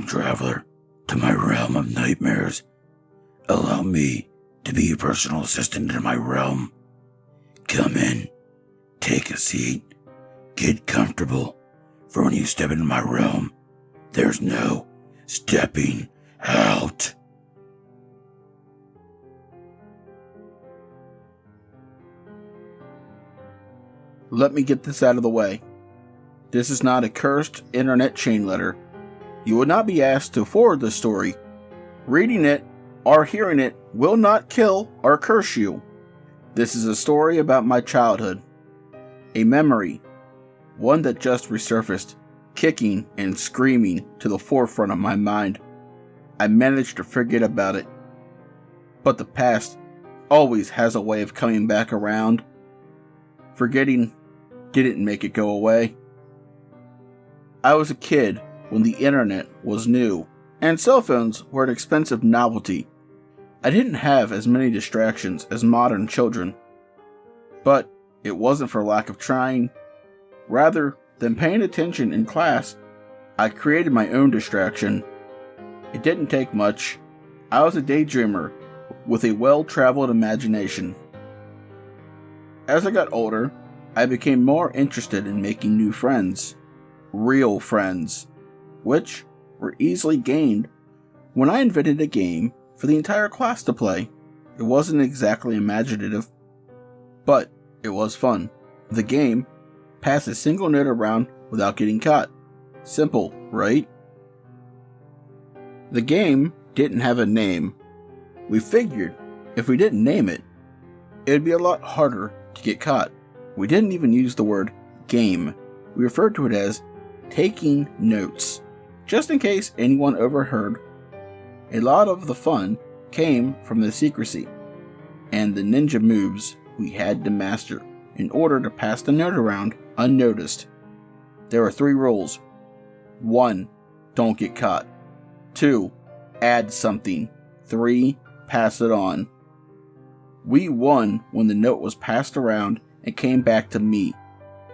traveler to my realm of nightmares. Allow me to be your personal assistant in my realm. Come in, take a seat, get comfortable, for when you step into my realm, there's no stepping out. Let me get this out of the way. This is not a cursed internet chain letter. You will not be asked to forward this story. Reading it or hearing it will not kill or curse you. This is a story about my childhood. A memory. One that just resurfaced, kicking and screaming to the forefront of my mind. I managed to forget about it. But the past always has a way of coming back around. Forgetting didn't make it go away. I was a kid when the internet was new, and cell phones were an expensive novelty. I didn't have as many distractions as modern children. But it wasn't for lack of trying. Rather than paying attention in class, I created my own distraction. It didn't take much. I was a daydreamer with a well-traveled imagination. As I got older, I became more interested in making new friends. Real friends. Which were easily gained when I invented a game for the entire class to play. It wasn't exactly imaginative, but it was fun. The game, pass a single note around without getting caught. Simple, right? The game didn't have a name. We figured if we didn't name it, it would be a lot harder to get caught. We didn't even use the word game. We referred to it as taking notes, just in case anyone overheard. A lot of the fun came from the secrecy and the ninja moves we had to master in order to pass the note around unnoticed. There were 3 rules. 1. Don't get caught. 2. Add something. 3. Pass it on. We won when the note was passed around and came back to me.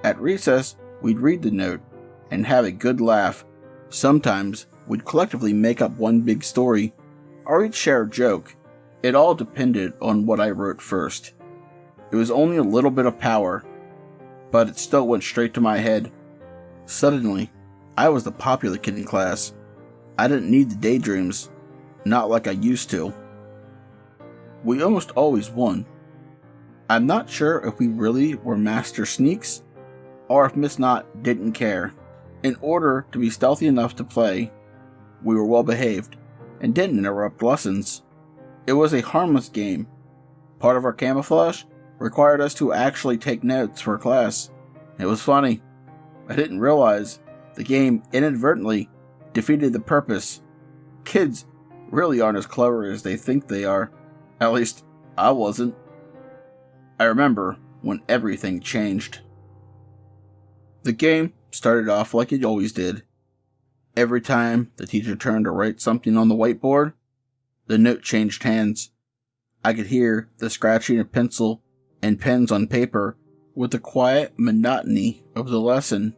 At recess, we'd read the note and have a good laugh. Sometimes we'd collectively make up one big story, or we'd share a joke. It all depended on what I wrote first. It was only a little bit of power, but it still went straight to my head. Suddenly, I was the popular kid in class. I didn't need the daydreams, not like I used to. We almost always won. I'm not sure if we really were master sneaks, or if Miss Knott didn't care. In order to be stealthy enough to play, we were well behaved and didn't interrupt lessons. It was a harmless game. Part of our camouflage required us to actually take notes for class. It was funny. I didn't realize the game inadvertently defeated the purpose. Kids really aren't as clever as they think they are. At least, I wasn't. I remember when everything changed. The game started off like it always did. Every time the teacher turned to write something on the whiteboard, the note changed hands. I could hear the scratching of pencil and pens on paper with the quiet monotony of the lesson.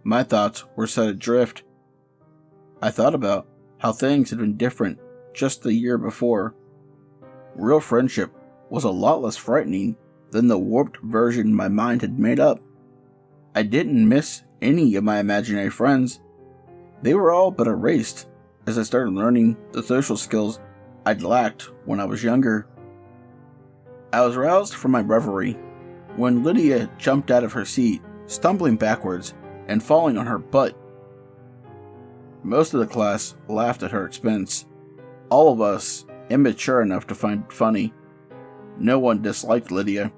My thoughts were set adrift. I thought about how things had been different just the year before. Real friendship was a lot less frightening than the warped version my mind had made up. I didn't miss any of my imaginary friends. They were all but erased as I started learning the social skills I'd lacked when I was younger. I was roused from my reverie when Lydia jumped out of her seat, stumbling backwards and falling on her butt. Most of the class laughed at her expense. All of us immature enough to find it funny. No one disliked Lydia.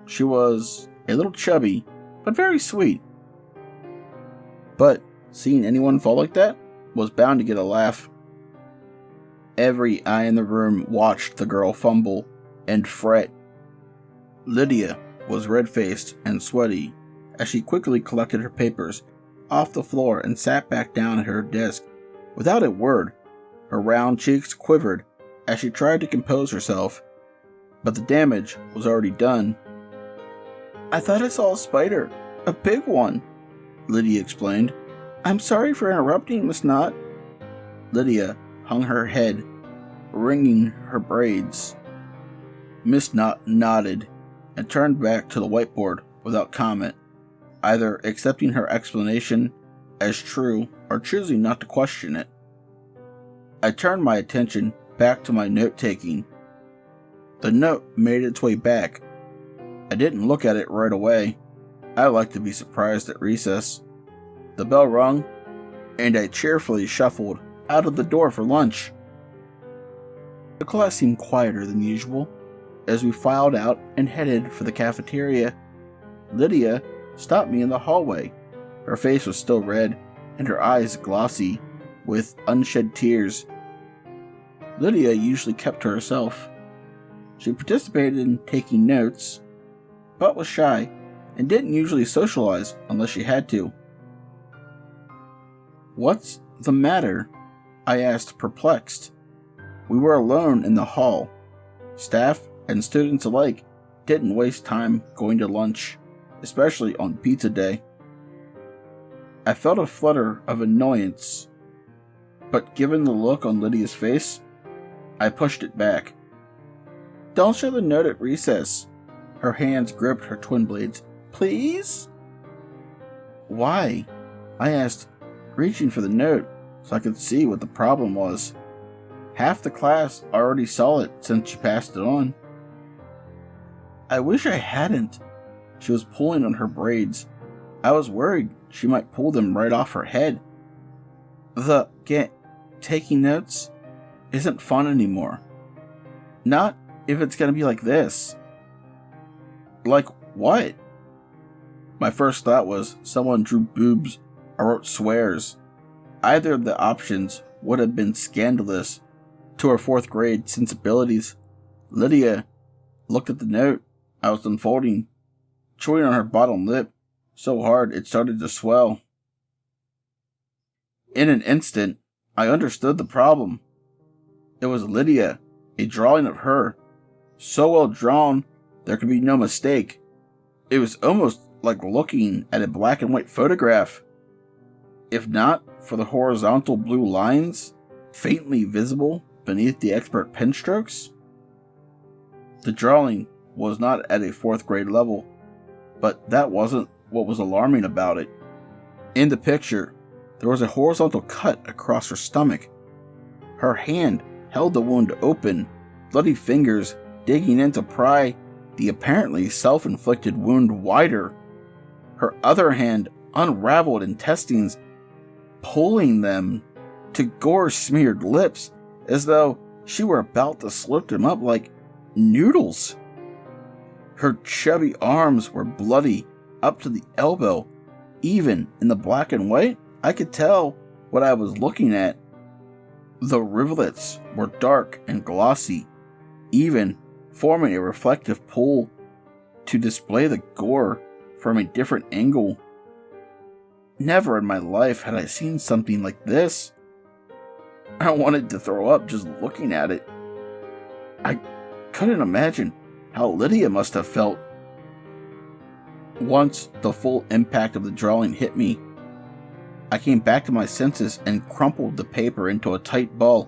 She was a little chubby, but very sweet. But seeing anyone fall like that was bound to get a laugh. Every eye in the room watched the girl fumble and fret. Lydia was red-faced and sweaty as she quickly collected her papers off the floor and sat back down at her desk. Without a word, her round cheeks quivered as she tried to compose herself, but the damage was already done. "I thought I saw a spider, a big one," Lydia explained. I'm sorry for interrupting, Miss Knott. Lydia hung her head, wringing her braids. Miss Knott nodded and turned back to the whiteboard without comment, either accepting her explanation as true or choosing not to question it. I turned my attention back to my note-taking. The note made its way back. I didn't look at it right away. I like to be surprised at recess. The bell rung, and I cheerfully shuffled out of the door for lunch. The class seemed quieter than usual as we filed out and headed for the cafeteria. Lydia stopped me in the hallway. Her face was still red and her eyes glossy with unshed tears. Lydia usually kept to herself. She participated in taking notes, but was shy and didn't usually socialize unless she had to. "What's the matter?" I asked, perplexed. We were alone in the hall. Staff and students alike didn't waste time going to lunch, especially on pizza day. I felt a flutter of annoyance, but given the look on Lydia's face, I pushed it back. "Don't show the note at recess." Her hands gripped her twin blades. "Please?" "Why?" I asked, reaching for the note so I could see what the problem was. Half the class already saw it since she passed it on. "I wish I hadn't." She was pulling on her braids. I was worried she might pull them right off her head. Taking notes isn't fun anymore. Not if it's gonna be like this." "Like what?" My first thought was someone drew boobs or wrote swears. Either of the options would have been scandalous to her 4th grade sensibilities. Lydia looked at the note I was unfolding, chewing on her bottom lip so hard it started to swell. In an instant, I understood the problem. It was Lydia, a drawing of her, so well drawn there could be no mistake. It was almost like looking at a black and white photograph. If not for the horizontal blue lines, faintly visible beneath the expert pen strokes. The drawing was not at a 4th grade level, but that wasn't what was alarming about it. In the picture, there was a horizontal cut across her stomach. Her hand held the wound open, bloody fingers digging in to pry the apparently self-inflicted wound wider. Her other hand unraveled intestines, pulling them to gore-smeared lips as though she were about to slurp them up like noodles. Her chubby arms were bloody up to the elbow. Even in the black and white, I could tell what I was looking at. The rivulets were dark and glossy, even forming a reflective pool to display the gore from a different angle. Never in my life had I seen something like this. I wanted to throw up just looking at it. I couldn't imagine how Lydia must have felt. Once the full impact of the drawing hit me, I came back to my senses and crumpled the paper into a tight ball.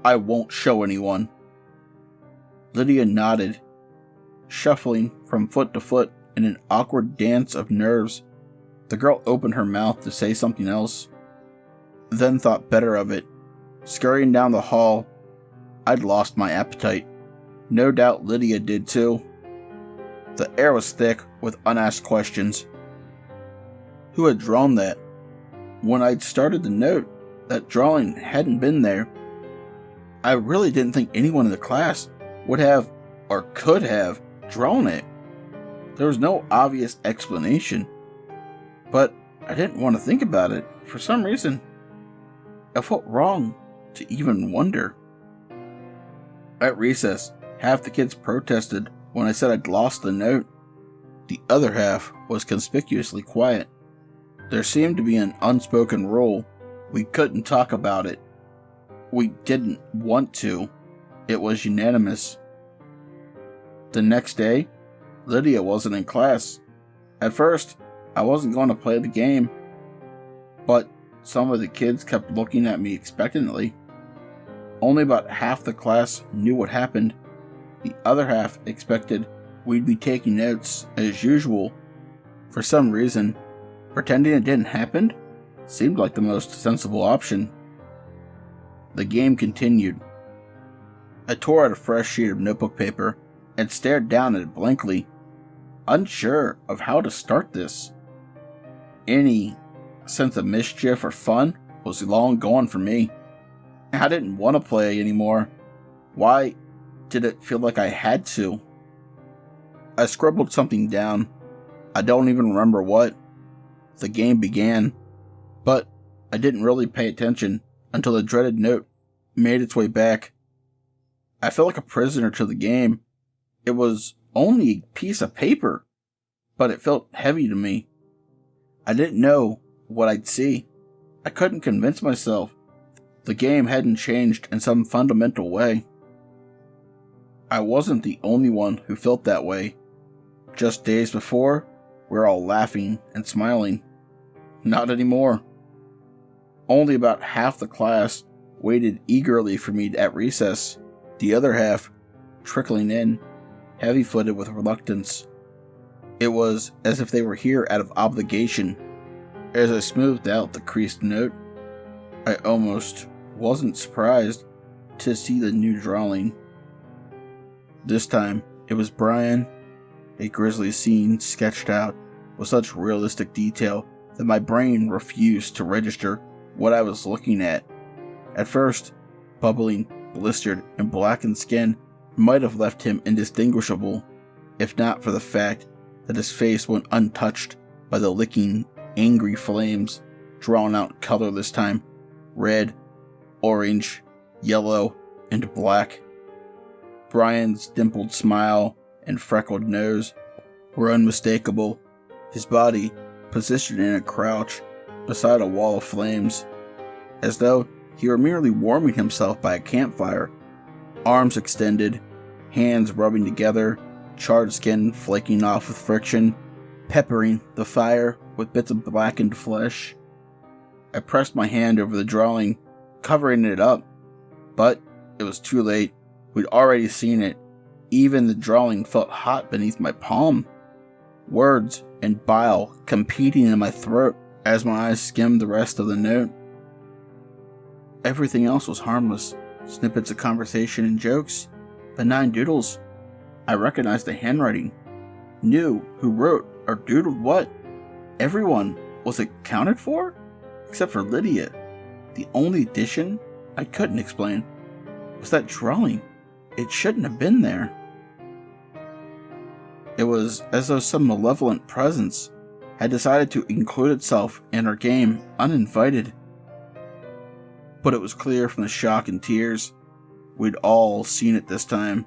"I won't show anyone." Lydia nodded, shuffling from foot to foot in an awkward dance of nerves. The girl opened her mouth to say something else, then thought better of it. Scurrying down the hall, I'd lost my appetite. No doubt Lydia did too. The air was thick with unasked questions. Who had drawn that? When I'd started the note, that drawing hadn't been there. I really didn't think anyone in the class would have, or could have, drawn it. There was no obvious explanation, but I didn't want to think about it. For some reason, I felt wrong to even wonder. At recess, half the kids protested when I said I'd lost the note. The other half was conspicuously quiet. There seemed to be an unspoken rule. We couldn't talk about it. We didn't want to. It was unanimous. The next day, Lydia wasn't in class. At first, I wasn't going to play the game, but some of the kids kept looking at me expectantly. Only about half the class knew what happened. The other half expected we'd be taking notes as usual. For some reason, pretending it didn't happen seemed like the most sensible option. The game continued. I tore out a fresh sheet of notebook paper and stared down at it blankly, unsure of how to start this. Any sense of mischief or fun was long gone for me. I didn't want to play anymore. Why did it feel like I had to? I scribbled something down. I don't even remember what. The game began, but I didn't really pay attention until the dreaded note made its way back. I felt like a prisoner to the game. It was only a piece of paper, but it felt heavy to me. I didn't know what I'd see. I couldn't convince myself the game hadn't changed in some fundamental way. I wasn't the only one who felt that way. Just days before, we were all laughing and smiling. Not anymore. Only about half the class waited eagerly for me at recess, the other half trickling in, heavy-footed with reluctance. It was as if they were here out of obligation. As I smoothed out the creased note, I almost wasn't surprised to see the new drawing. This time, it was Brian, a grisly scene sketched out with such realistic detail that my brain refused to register what I was looking at. At first, bubbling, blistered, and blackened skin might have left him indistinguishable, if not for the fact that his face went untouched by the licking, angry flames, drawn out color this time: red, orange, yellow, and black. Brian's dimpled smile and freckled nose were unmistakable, his body positioned in a crouch beside a wall of flames, as though he were merely warming himself by a campfire, arms extended, hands rubbing together, charred skin flaking off with friction, peppering the fire with bits of blackened flesh. I pressed my hand over the drawing, covering it up, but it was too late. We'd already seen it. Even the drawing felt hot beneath my palm. Words and bile competing in my throat as my eyes skimmed the rest of the note. Everything else was harmless. Snippets of conversation and jokes. Benign doodles. I recognized the handwriting. Knew who wrote or doodled what. Everyone was accounted for? Except for Lydia. The only addition I couldn't explain was that drawing. It shouldn't have been there. It was as though some malevolent presence had decided to include itself in our game uninvited. But it was clear from the shock and tears, we'd all seen it this time.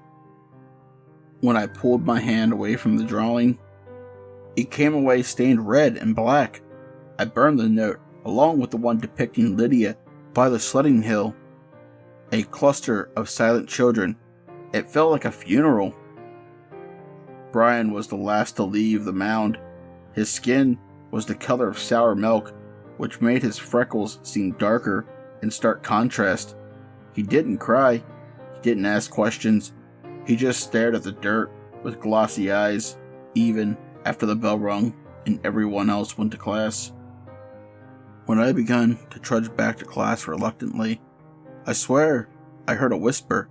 When I pulled my hand away from the drawing, it came away stained red and black. I burned the note, along with the one depicting Lydia by the sledding hill. A cluster of silent children. It felt like a funeral. Brian was the last to leave the mound. His skin was the color of sour milk, which made his freckles seem darker in stark contrast. He didn't cry. He didn't ask questions. He just stared at the dirt with glossy eyes, even after the bell rung and everyone else went to class. When I begun to trudge back to class reluctantly, I swear I heard a whisper.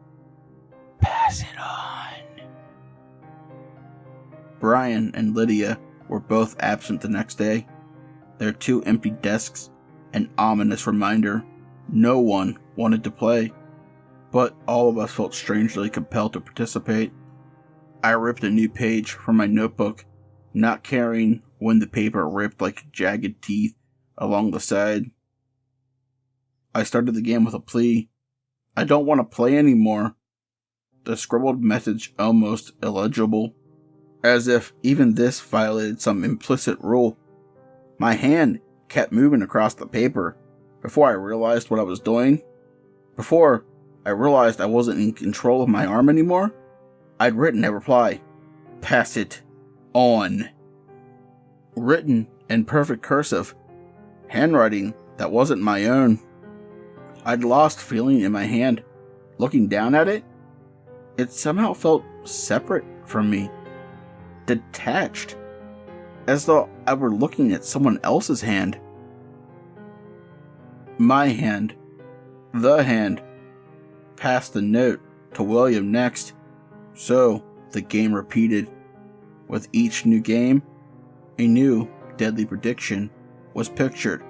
"Pass it on." Brian and Lydia were both absent the next day. Their two empty desks, an ominous reminder. No one wanted to play, but all of us felt strangely compelled to participate. I ripped a new page from my notebook, not caring when the paper ripped like jagged teeth along the side. I started the game with a plea. "I don't want to play anymore." The scribbled message almost illegible, as if even this violated some implicit rule. My hand kept moving across the paper before I realized what I was doing. Before I realized I wasn't in control of my arm anymore, I'd written a reply. "Pass it on." Written in perfect cursive, handwriting that wasn't my own. I'd lost feeling in my hand. Looking down at it, it somehow felt separate from me, detached, as though I were looking at someone else's hand. My hand, the hand, passed the note to William next, so the game repeated. With each new game, a new deadly prediction was pictured.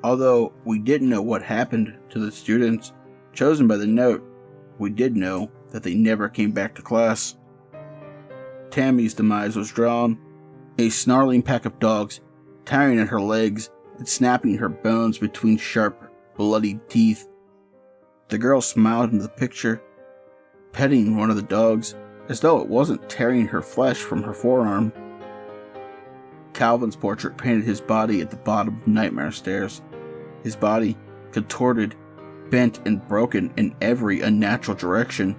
Although we didn't know what happened to the students chosen by the note, we did know that they never came back to class. Tammy's demise was drawn, a snarling pack of dogs tearing at her legs and snapping her bones between sharp, bloody teeth. The girl smiled into the picture, petting one of the dogs as though it wasn't tearing her flesh from her forearm. Calvin's portrait painted his body at the bottom of nightmare stairs. His body, contorted, bent and broken in every unnatural direction.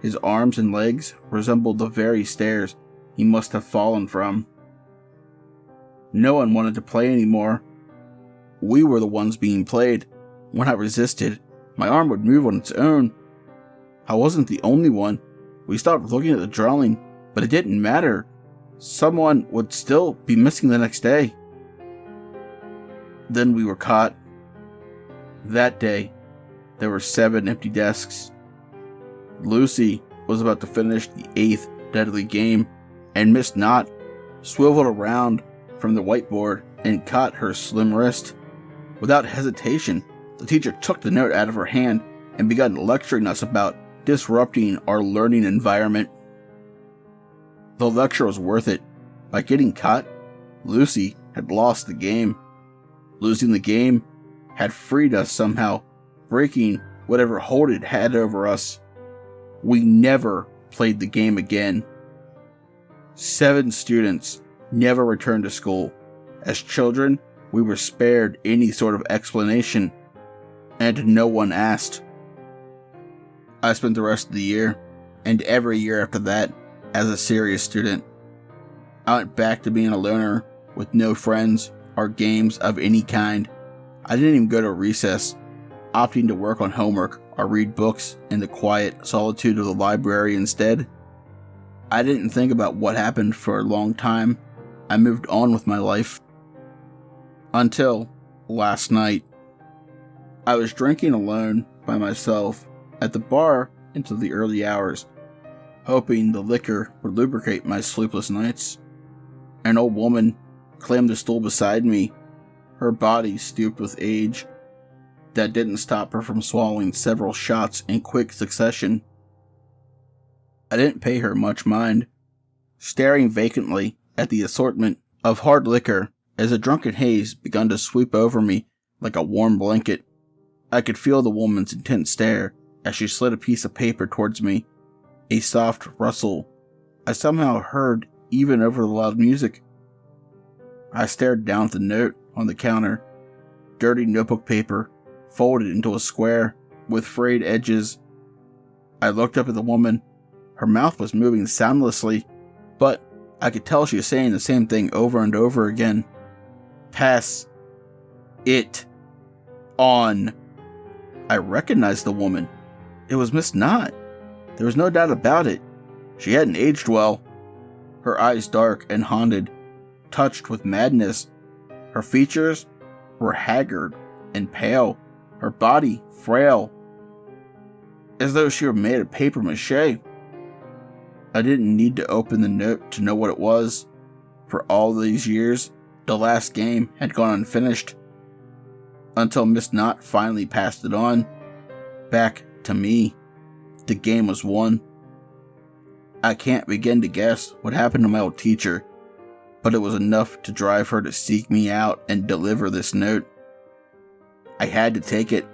His arms and legs resembled the very stairs he must have fallen from. No one wanted to play anymore. We were the ones being played. When I resisted, my arm would move on its own. I wasn't the only one. We stopped looking at the drawing, but it didn't matter. Someone would still be missing the next day. Then we were caught. That day, there were 7 empty desks. Lucy was about to finish the 8th deadly game, and Miss Knott swiveled around from the whiteboard and caught her slim wrist. Without hesitation, the teacher took the note out of her hand and began lecturing us about disrupting our learning environment. The lecture was worth it. By getting caught, Lucy had lost the game. Losing the game had freed us somehow, breaking whatever hold it had over us. We never played the game again. 7 students never returned to school. As children, we were spared any sort of explanation, and no one asked. I spent the rest of the year, and every year after that, as a serious student. I went back to being a loner with no friends or games of any kind. I didn't even go to recess, opting to work on homework or read books in the quiet solitude of the library instead. I didn't think about what happened for a long time. I moved on with my life. Until last night. I was drinking alone by myself at the bar into the early hours, hoping the liquor would lubricate my sleepless nights. An old woman claimed the stool beside me, her body stooped with age. That didn't stop her from swallowing several shots in quick succession. I didn't pay her much mind, staring vacantly at the assortment of hard liquor as a drunken haze began to sweep over me like a warm blanket. I could feel the woman's intense stare as she slid a piece of paper towards me, a soft rustle I somehow heard even over the loud music. I stared down at the note on the counter, dirty notebook paper folded into a square with frayed edges. I looked up at the woman. Her mouth was moving soundlessly, but I could tell she was saying the same thing over and over again. Pass it on. I recognized the woman. It was Miss Knott. There was no doubt about it. She hadn't aged well. Her eyes dark and haunted, touched with madness. Her features were haggard and pale, her body frail, as though she were made of paper mache. I didn't need to open the note to know what it was. For all these years, the last game had gone unfinished, until Miss Knott finally passed it on, back to me. The game was won. I can't begin to guess what happened to my old teacher, but it was enough to drive her to seek me out and deliver this note. I had to take it,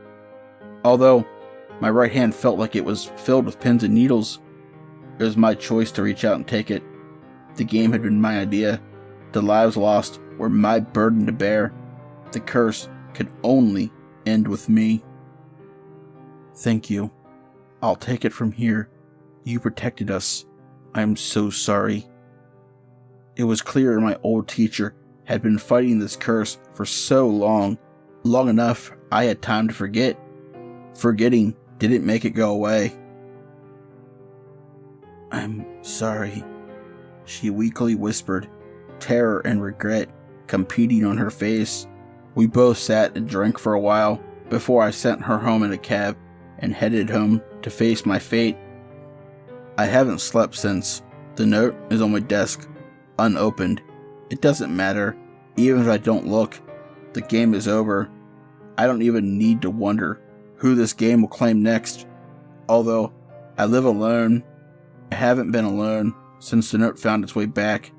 although my right hand felt like it was filled with pins and needles. It was my choice to reach out and take it. The game had been my idea. The lives lost were my burden to bear. The curse could only end with me. Thank you. I'll take it from here. You protected us. I am so sorry. It was clear my old teacher had been fighting this curse for so long Long enough, I had time to forget. Forgetting didn't make it go away. "I'm sorry," she weakly whispered, terror and regret competing on her face. We both sat and drank for a while before I sent her home in a cab and headed home to face my fate. I haven't slept since. The note is on my desk, unopened. It doesn't matter, even if I don't look. The game is over. I don't even need to wonder who this game will claim next. Although I live alone, I haven't been alone since the note found its way back.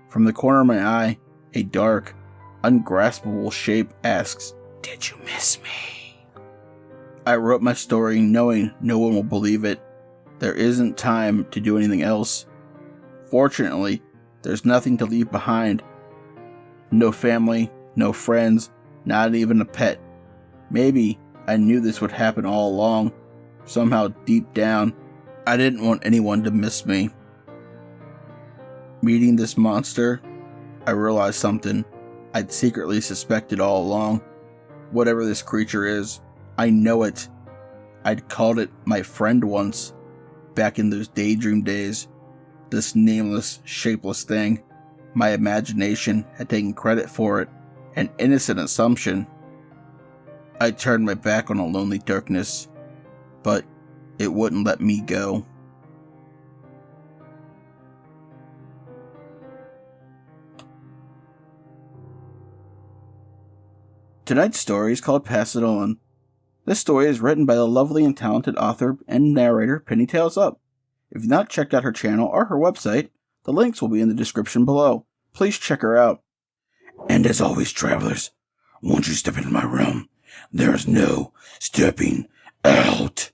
From the corner of my eye, a dark, ungraspable shape asks, "Did you miss me?" I wrote my story knowing no one will believe it. There isn't time to do anything else. Fortunately, there's nothing to leave behind. No family, no friends, not even a pet. Maybe I knew this would happen all along. Somehow deep down, I didn't want anyone to miss me. Meeting this monster, I realized something I'd secretly suspected all along. Whatever this creature is, I know it. I'd called it my friend once, back in those daydream days. This nameless, shapeless thing. My imagination had taken credit for it, an innocent assumption. I turned my back on a lonely darkness, but it wouldn't let me go. Tonight's story is called Pass It On. This story is written by the lovely and talented author and narrator Penny Tailesup. If you've not checked out her channel or her website, the links will be in the description below. Please check her out. And as always, travelers, once you step into my realm, there is no stepping out.